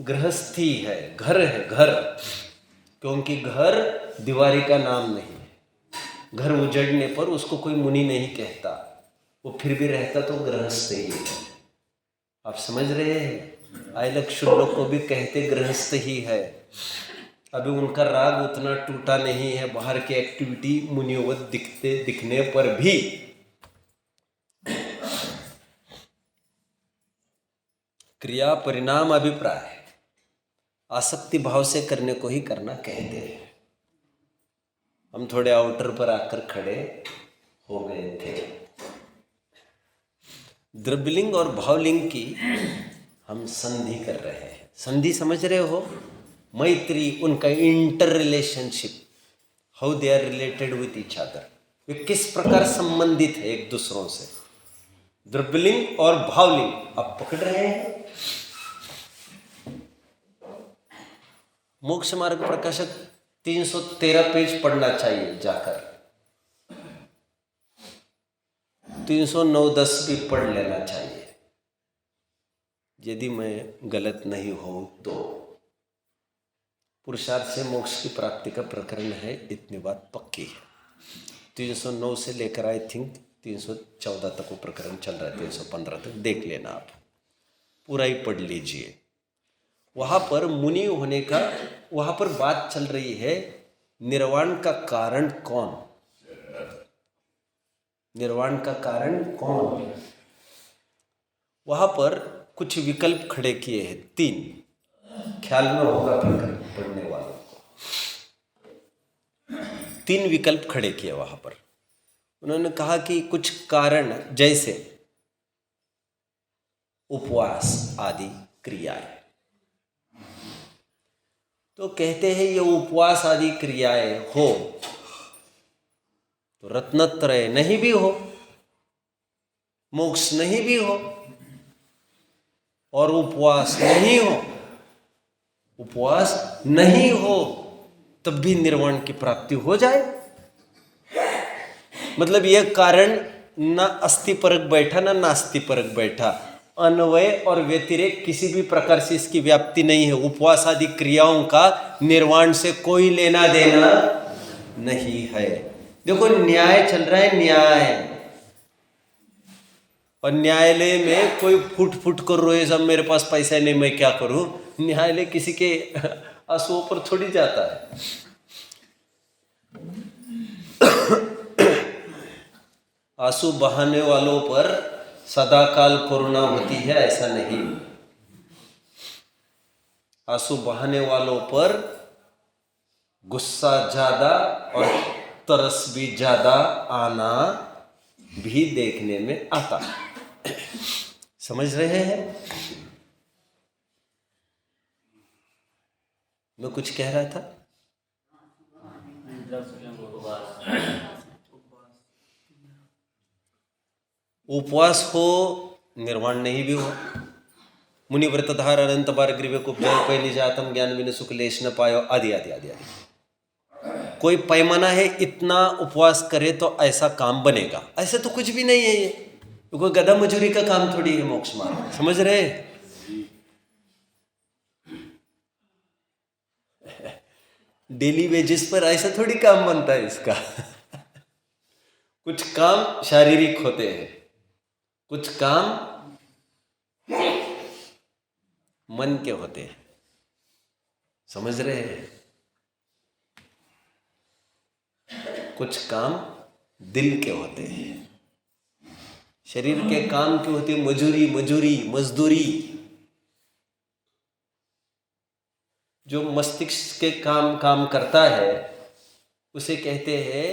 गृहस्थी है, घर है, घर। क्योंकि घर दीवारी का नाम नहीं है। घर उजड़ने पर उसको कोई मुनि नहीं कहता, वो फिर भी रहता तो गृहस्थ ही है। आप समझ रहे हैं? आयलक शुल्लक को भी कहते गृहस्थ ही है। अभी उनका राग उतना टूटा नहीं है, बाहर की एक्टिविटी मुनियोवत दिखने पर भी। क्रिया परिणाम अभिप्राय आसक्ति भाव से करने को ही करना कहते हैं। हम थोड़े आउटर पर आकर खड़े हो गए थे। द्रव्यलिंग और भावलिंग की हम संधि कर रहे हैं। संधि समझ रहे हो? मैत्री, उनका interrelationship, how they are related with each other, वे किस प्रकार संबंधित है एक दूसरों से। द्रव्यलिंग और भावलिंग आप पकड़ रहे हैं? मोक्ष मार्ग प्रकाशक 313 पेज पढ़ना चाहिए जाकर। 309-10 भी पढ़ लेना चाहिए यदि मैं गलत नहीं हूं तो। पुरुषार्थ से मोक्ष की प्राप्ति का प्रकरण है, इतनी बात पक्की है। 309 से लेकर आई थिंक 314 तक वो प्रकरण चल रहा है, 315 तक देख लेना आप, पूरा ही पढ़ लीजिए। वहाँ पर मुनि होने का, वहाँ पर बात चल रही है निर्वाण का कारण कौन, निर्वाण का कारण कौन। वहाँ पर कुछ विकल्प खड़े किए हैं, 3। ख्याल में होगा पढ़ने वालों को। 3 विकल्प खड़े किए वहां पर। उन्होंने कहा कि कुछ कारण जैसे उपवास आदि क्रियाएं, तो कहते हैं ये उपवास आदि क्रियाएं हो तो रत्नत्रय नहीं भी हो, मोक्ष नहीं भी हो, और उपवास नहीं हो तब भी निर्वाण की प्राप्ति हो जाए। मतलब यह कारण ना अस्थि परक बैठा ना नास्ति परक बैठा, अन्वय और व्यतिरेक किसी भी प्रकार से इसकी व्याप्ति नहीं है। उपवास आदि क्रियाओं का निर्वाण से कोई लेना देना नहीं है। देखो न्याय चल रहा है, न्याय, और न्यायालय में कोई फुट कर रोए सब मेरे पास पैसा नहीं मैं क्या करूं। न्यायालय किसी के आंसुओं पर थोड़ी जाता है। आंसू बहाने वालों पर सदाकाल करुणा होती है ऐसा नहीं। आंसू बहाने वालों पर गुस्सा ज्यादा और तरस भी ज्यादा आना भी देखने में आता है। समझ रहे हैं? मैं कुछ कह रहा था। उपवास हो निर्वाण नहीं भी हो। मुनि व्रतधार अनंत बार ग्रीवे को जय पहली जातम ज्ञान बिन सुख लेश न पायो आदि आदि आदि आदि। कोई पैमाना है इतना उपवास करे तो ऐसा काम बनेगा, ऐसा तो कुछ भी नहीं है। ये कोई गधा मजूरी का काम थोड़ी है मोक्ष मार्ग। समझ रहे? डेली वेजेस पर ऐसा थोड़ी काम बनता है इसका। कुछ काम शारीरिक होते हैं, कुछ काम मन के होते हैं। समझ रहे हैं? कुछ काम दिल के होते हैं। शरीर के काम के होते मजदूरी। जो मस्तिष्क के काम करता है उसे कहते हैं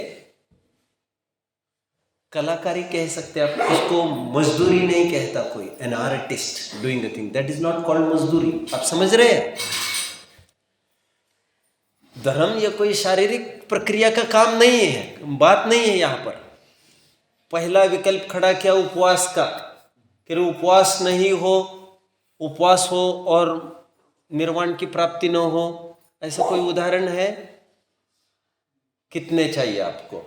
कलाकारी, कह सकते हैं आप उसको। मजदूरी नहीं कहता कोई। An artist doing a thing, that is not called मजदूरी। आप समझ रहे हैं? धर्म या कोई शारीरिक प्रक्रिया का काम नहीं है, बात नहीं है यहाँ पर। पहला विकल्प खड़ा किया उपवास का, कि उपवास नहीं हो, उपवास हो और निर्वाण की प्राप्ति न हो, ऐसा कोई उदाहरण है? कितने चाहिए आपको?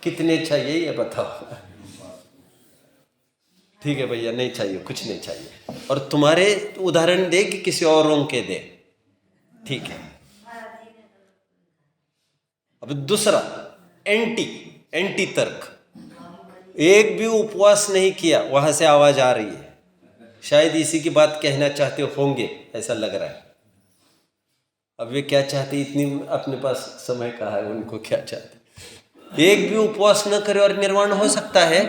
कितने चाहिए ये बताओ। ठीक है भैया, नहीं चाहिए, कुछ नहीं चाहिए। और तुम्हारे उदाहरण दे कि किसी औरों के दे, ठीक है। अब दूसरा एंटी तर्क। एक भी उपवास नहीं किया, वहां से आवाज आ रही है, शायद इसी की बात कहना चाहते होंगे ऐसा लग रहा है। अब वे क्या चाहते, इतनी अपने पास समय कहा है, उनको क्या चाहते? एक भी उपवास न करे और निर्वाण हो सकता है?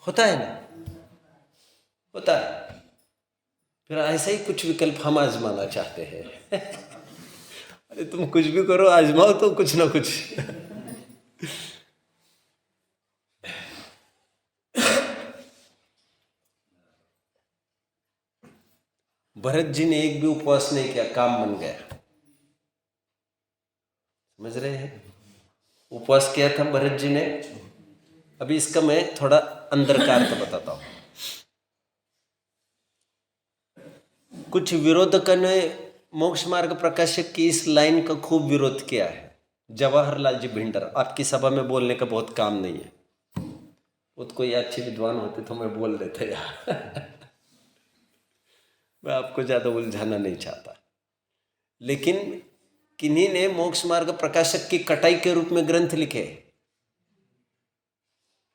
होता है ना? होता है। फिर ऐसा ही कुछ विकल्प हम आजमाना चाहते हैं। अरे तुम कुछ भी करो, आजमाओ तो कुछ ना कुछ। भरत जी ने एक भी उपवास नहीं किया, काम बन गया। समझ रहे हैं? उपवास किया था भरत जी ने। अभी इसका मैं थोड़ा अंदर का अर्थ बताता हूं। कुछ विरोधकों ने मोक्ष मार्ग प्रकाशक की इस लाइन का खूब विरोध किया है। जवाहरलाल जी भिंडर, आपकी सभा में बोलने का बहुत काम नहीं है, वो तो कोई अच्छे विद्वान होते तो मैं बोल देता यार। मैं आपको ज्यादा उलझाना नहीं चाहता। लेकिन किन्हीं ने मोक्ष मार्ग प्रकाशक की कटाई के रूप में ग्रंथ लिखे।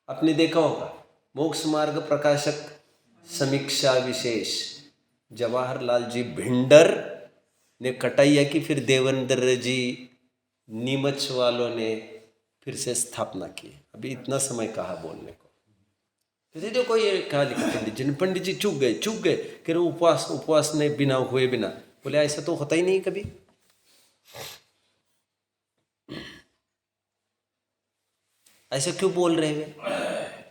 आपने देखा होगा, मोक्ष मार्ग प्रकाशक समीक्षा विशेष, जवाहरलाल जी भिंडर ने कटाई की, फिर देवेंद्र जी नीमच वालों ने फिर से स्थापना की। अभी इतना समय कहा बोलने को। कहते देखो ये कहा लिखा पंडित जी चूक गए कह रहे उपवास नहीं बिना हुए बिना। बोले ऐसा तो होता ही नहीं कभी। ऐसा क्यों बोल रहे हैं?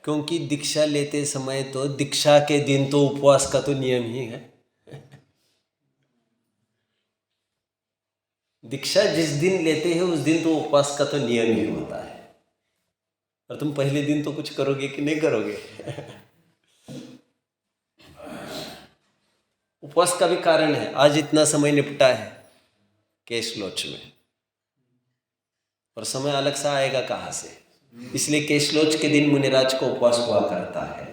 क्योंकि दीक्षा लेते समय तो दीक्षा के दिन तो उपवास का तो नियम ही है। दीक्षा जिस दिन लेते हैं उस दिन तो उपवास का तो नियम ही होता है। और तुम पहले दिन तो कुछ करोगे कि नहीं करोगे? उपवास का भी कारण है। आज इतना समय निपटा है केश लोच में, और समय अलग सा आएगा कहाँ से? इसलिए केश लोच के दिन मुनिराज को उपवास हुआ करता है।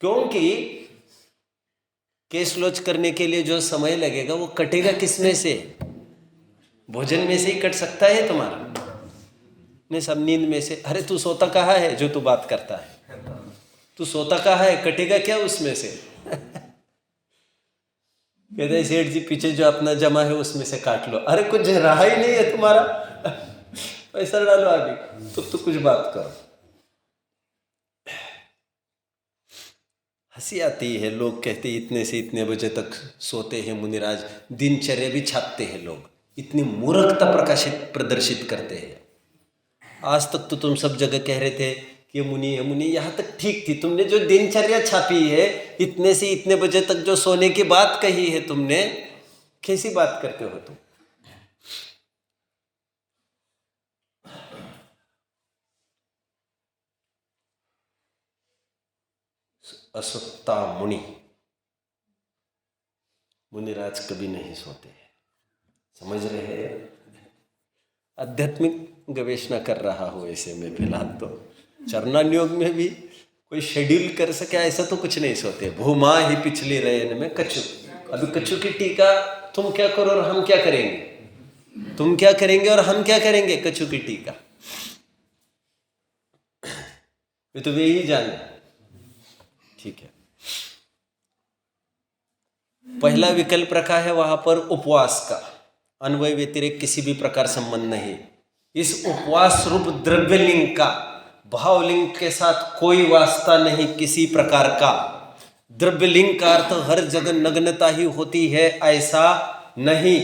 क्योंकि केश लोच करने के लिए जो समय लगेगा वो कटेगा किस में से? भोजन में से ही कट सकता है तुम्हारा, नहीं सब नींद में से। अरे तू सोता कहाँ है जो तू बात करता है? तू सोता कहाँ है? कटेगा क्या उसमें से? कहते हैं सेठ जी पीछे जो अपना जमा है उसमें से काट लो। अरे कुछ रहा ही नहीं है तुम्हारा, पैसा डालो आगे तो कुछ बात करो। हंसी आती है। लोग कहते इतने से इतने बजे तक सोते हैं मुनिराज, दिनचर्या भी छापते हैं लोग, इतनी मूर्खता प्रदर्शित करते हैं। आज तक तो तुम सब जगह कह रहे थे कि ये मुनि है मुनि, यहाँ तक ठीक थी। तुमने जो दिनचर्या छापी है, इतने से इतने बजे तक जो सोने की बात कही है तुमने, कैसी बात करते हो तुम? असुत्ता मुनिराज कभी नहीं सोते, समझ रहे हैं? आध्यात्मिक गवेषणा कर रहा हूँ ऐसे में। फिलहाल तो चरणान योग में भी कोई शेड्यूल कर सके ऐसा तो कुछ नहीं सोते। भूमा ही पिछली रैन में कछु। अभी कछु की टीका तुम क्या करो और हम क्या करेंगे, तुम क्या करेंगे और हम क्या करेंगे? कछु की टीका ये तो वे ही जाने। ठीक है, पहला विकल्प रखा है वहां पर उपवास का अन्वय व्यतिरेक किसी भी प्रकार संबंध नहीं। इस उपवास रूप द्रव्यलिंग का भावलिंग के साथ कोई वास्ता नहीं किसी प्रकार का। द्रव्यलिंग का अर्थ हर जगह नग्नता ही होती है ऐसा नहीं।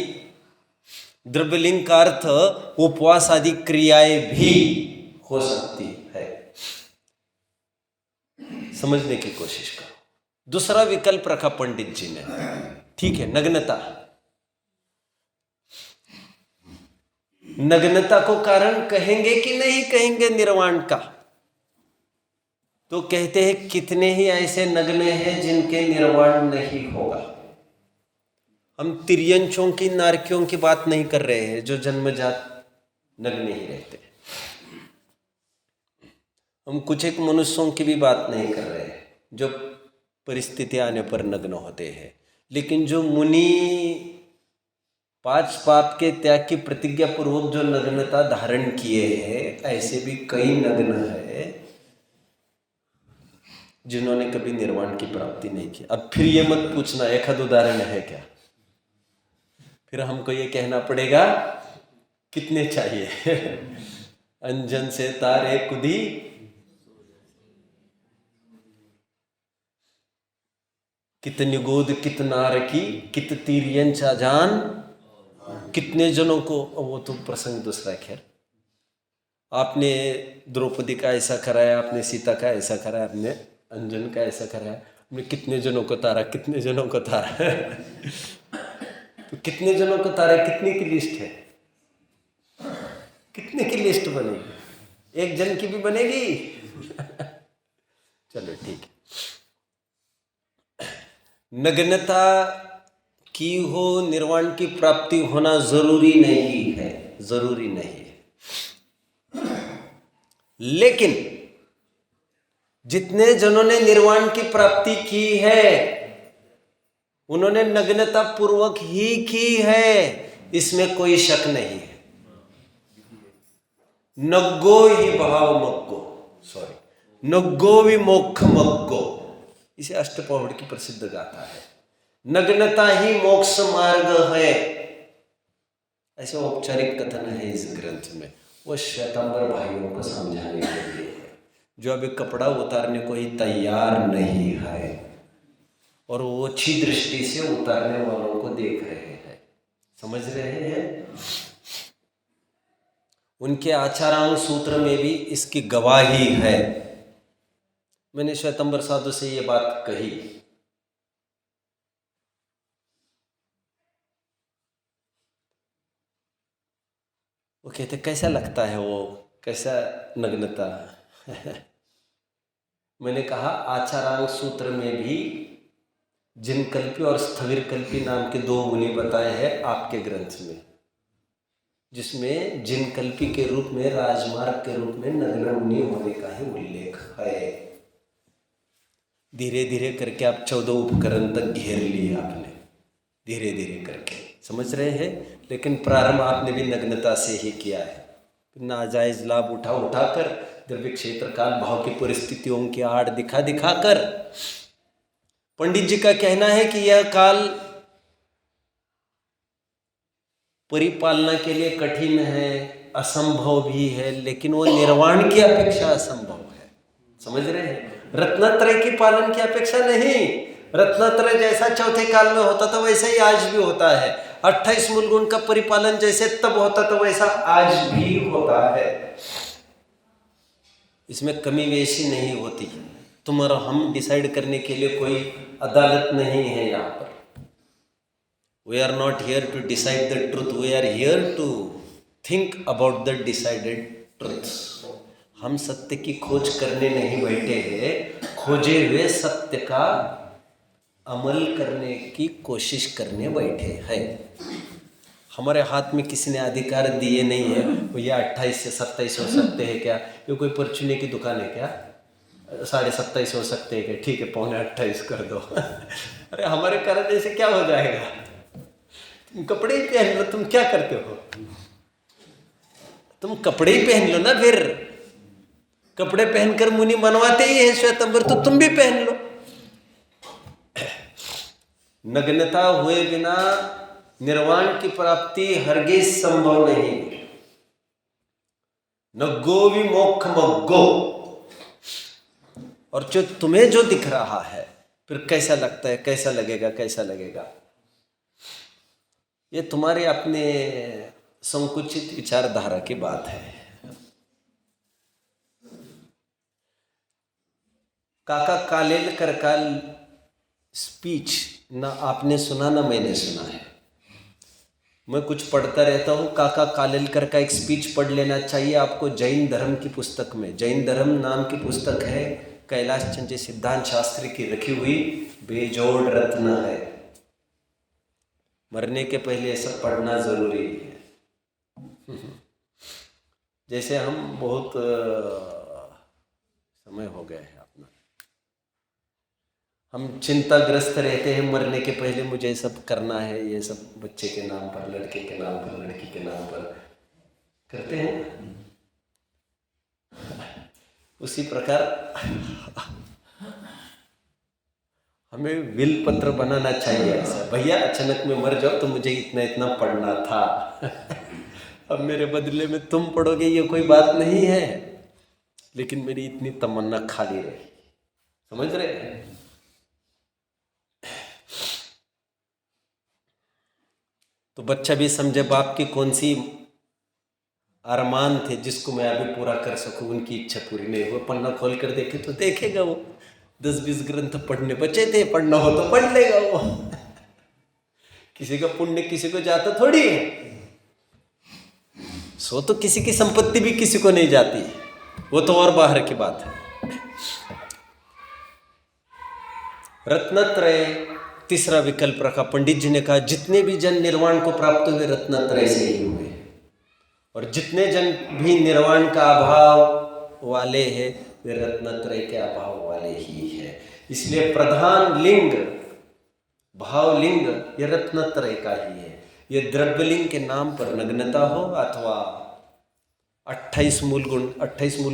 द्रव्यलिंग का अर्थ उपवास आदि क्रियाएं भी हो सकती है। समझने की कोशिश करो। दूसरा विकल्प रखा पंडित जी ने, ठीक है, नग्नता। नग्नता को कारण कहेंगे कि नहीं कहेंगे निर्वाण का? तो कहते हैं कितने ही ऐसे नग्न हैं जिनके निर्वाण नहीं होगा। हम तिर्यंचों की नारकियों की बात नहीं कर रहे हैं जो जन्मजात नग्न ही रहते। हम कुछ एक मनुष्यों की भी बात नहीं कर रहे हैं जो परिस्थिति आने पर नग्न होते हैं। लेकिन जो मुनि 5 पाप के त्याग की प्रतिज्ञा पूर्वक जो नग्नता धारण किए हैं, ऐसे भी कई नग्न है जिन्होंने कभी निर्वाण की प्राप्ति नहीं की। अब फिर ये मत पूछना एक आध उदाहरण है क्या, फिर हमको ये कहना पड़ेगा कितने चाहिए। अंजन से तारे कुदी, कितनी गोद कितनार की, कित तिर्यंचा जान, कितने जनों को। वो तो प्रसंग दूसरा। खैर, आपने द्रौपदी का ऐसा कराया, आपने सीता का ऐसा कराया, आपने अंजन का ऐसा कराया, आपने कितने जनों को तारा, कितने जनों को तारा। तो कितने जनों को तारा, कितने की लिस्ट है? कितने की लिस्ट बनेगी? 1 जन की भी बनेगी। चलो ठीक है। नग्नता की हो निर्वाण की प्राप्ति होना जरूरी नहीं है, जरूरी नहीं है। लेकिन जितने जनों ने निर्वाण की प्राप्ति की है उन्होंने नग्नता पूर्वक ही की है, इसमें कोई शक नहीं है। नग्गो ही भाव मग्गो, सॉरी, नग्गो विमोक्ष मग्गो, इसे अष्टप्रहर की प्रसिद्ध गाथा है। नग्नता ही मोक्ष मार्ग है, ऐसे औपचारिक कथन है इस ग्रंथ में। वो श्वेतांबर भाइयों को समझाने के लिए है। जो अभी कपड़ा उतारने को ही तैयार नहीं है और वो अच्छी दृष्टि से उतारने वालों को देख रहे हैं, समझ रहे हैं। उनके आचारांग सूत्र में भी इसकी गवाही है। मैंने श्वेतंबर साधु से ये बात कही। वो कहते कैसा लगता है, वो कैसा नग्नता। मैंने कहा आचारांग सूत्र में भी जिनकल्पी और स्थविरकल्पी नाम के 2 मुनि बताए हैं आपके ग्रंथ में, जिसमें जिनकल्पी के रूप में, राजमार्ग के रूप में नग्न मुनि होने का ही उल्लेख है। धीरे धीरे करके आप 14 उपकरण तक घेर लिए आपने, धीरे धीरे करके, समझ रहे हैं। लेकिन प्रारंभ आपने भी नग्नता से ही किया है। नाजायज लाभ उठा कर, द्रव्य क्षेत्र काल भाव की परिस्थितियों की आड़ दिखा कर। पंडित जी का कहना है कि यह काल परिपालना के लिए कठिन है, असंभव भी है, लेकिन वो निर्वाण की अपेक्षा असंभव है, समझ रहे हैं। रत्नत्रय की पालन की अपेक्षा नहीं, रत्नत्रय जैसा चौथे काल में होता था वैसा ही आज भी होता है। 28 मूल गुण का परिपालन जैसे तब होता था वैसा आज भी होता है। इसमें कमी वेशी नहीं होती। तुम और हम डिसाइड करने के लिए कोई अदालत नहीं है यहाँ पर। We are not here to decide the truth. We are here to think about the decided truths. हम सत्य की खोज करने नहीं बैठे हैं, खोजे हुए सत्य का अमल करने की कोशिश करने बैठे हैं। हमारे हाथ में किसी ने अधिकार दिए नहीं है वो ये 28 से 27 हो सकते हैं क्या, ये कोई परचूने की दुकान है क्या, 27.5 हो सकते हैं क्या, ठीक है 27.25 कर दो। अरे हमारे कारण से क्या हो जाएगा, तुम कपड़े ही पहन लो, तुम क्या करते हो, तुम कपड़े ही पहन लो ना। फिर कपड़े पहनकर मुनि मनवाते ही है श्वेतंबर, तो तुम भी पहन लो। नग्नता हुए बिना निर्वाण की प्राप्ति हरगिज संभव नहीं। न गो विमोक्ष मग्गो। और जो तुम्हें जो दिख रहा है फिर कैसा लगता है, कैसा लगेगा, कैसा लगेगा, ये तुम्हारे अपने संकुचित विचारधारा की बात है। काका कालेलकर का स्पीच ना आपने सुना ना मैंने सुना है। मैं कुछ पढ़ता रहता हूँ, काका कालेलकर का एक स्पीच पढ़ लेना चाहिए आपको जैन धर्म की पुस्तक में। जैन धर्म नाम की पुस्तक है, कैलाश चंद्र सिद्धांत शास्त्री की रखी हुई बेजोड़ रत्न है। मरने के पहले ऐसा पढ़ना जरूरी है। जैसे हम बहुत समय हो गया है अपना, हम चिंताग्रस्त रहते हैं मरने के पहले, मुझे सब करना है, ये सब बच्चे के नाम पर, लड़के के नाम पर, लड़की के नाम पर करते हैं। उसी प्रकार हमें विल पत्र बनाना चाहिए ऐसा, भैया अचानक में मर जाओ तो मुझे इतना इतना पढ़ना था। अब मेरे बदले में तुम पढ़ोगे ये कोई बात नहीं है, लेकिन मेरी इतनी तमन्ना खाली रही, समझ रहे हैं। तो बच्चा भी समझे बाप की कौन सी अरमान थे जिसको मैं अभी पूरा कर सकूं, उनकी इच्छा पूरी नहीं हुई। पन्ना खोल कर देखे तो देखेगा वो 10-20 ग्रंथ पढ़ने बचे थे, पढ़ना हो तो पढ़ लेगा वो। किसी का पुण्य किसी को जाता थोड़ी है, सो तो किसी की संपत्ति भी किसी को नहीं जाती, वो तो और बाहर की बात है। रत्नत्रय तीसरा विकल्प रखा। पंडित जी ने कहा जितने भी जन निर्वाण को प्राप्त हुए रत्नत्रय से ही हुए, और जितने जन भी निर्वाण का अभाव वाले हैं वे रत्नत्रय के अभाव वाले ही है। इसलिए प्रधान लिंग भाव लिंग ये रत्नत्रय का ही है। ये द्रव्यलिंग के नाम पर नग्नता हो अथवा 28 मूल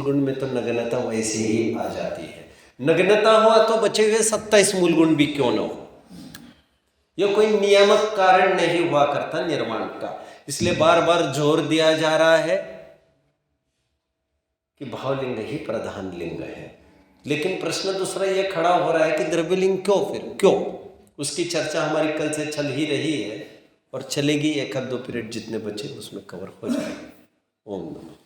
गुण में तो नग्नता वैसे ही आ जाती है। नग्नता हो अथवा बचे हुए 27 मूल गुण भी क्यों न हो, यह कोई नियामक कारण नहीं हुआ करता निर्वाण का। इसलिए बार बार जोर दिया जा रहा है कि भावलिंग ही प्रधान लिंग है। लेकिन प्रश्न दूसरा ये खड़ा हो रहा है कि द्रव्यलिंग क्यों, फिर क्यों? उसकी चर्चा हमारी कल से चल ही रही है और चलेगी। 1-2 पीरियड जितने बचे उसमें कवर हो जाएगा। ओम नमः।